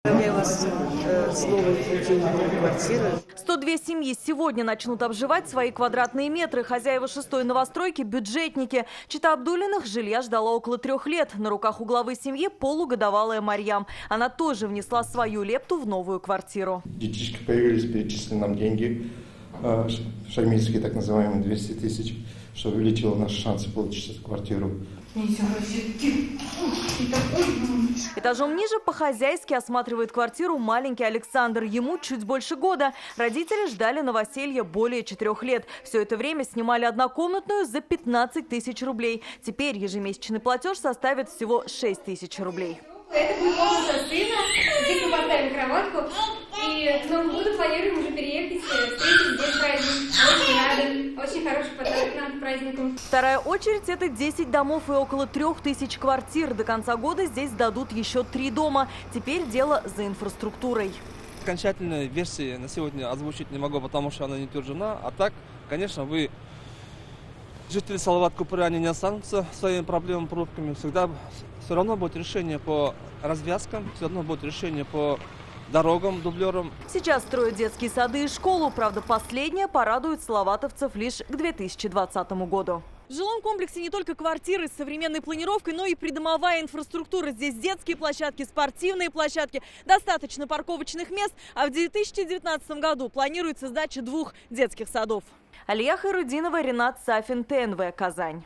Поздравляю вас с новым получением квартиры. 102 семьи сегодня начнут обживать свои квадратные метры. Хозяева 6-й новостройки – бюджетники. Чита Абдуллиных жилья ждала около 3 лет. На руках у главы семьи полугодовалая Марьям. Она тоже внесла свою лепту в новую квартиру. Детишки появились, перечислили нам деньги, шармейские так называемые 200 тысяч, что увеличило наши шансы получить эту квартиру. Этажом ниже по-хозяйски осматривает квартиру маленький Александр. Ему чуть больше года. Родители ждали новоселья более 4 лет. Все это время снимали однокомнатную за 15 тысяч рублей. Теперь ежемесячный платеж составит всего 6 тысяч рублей. Это будет комната сына. Здесь мы поставим кроватку. И к Новому году планируем уже переехать, встретить здесь праздник. Очень рада. Очень хороший подарок нам к празднику. Вторая очередь – это 10 домов и около 3000 квартир. До конца года здесь сдадут еще 3 дома. Теперь дело за инфраструктурой. Окончательной версии на сегодня озвучить не могу, потому что она не утверждена. А так, конечно, жители Салават-Купры, они не останутся своими проблемами, пробками. Все равно будет решение по развязкам, все равно будет решение по дорогам, дублерам. Сейчас строят детские сады и школу. Правда, последняя порадует салаватовцев лишь к 2020 году. В жилом комплексе не только квартиры с современной планировкой, но и придомовая инфраструктура. Здесь детские площадки, спортивные площадки, достаточно парковочных мест. А в 2019 году планируется сдача 2 детских садов. Алия Хайрудинова, Ренат Сафин, ТНВ, Казань.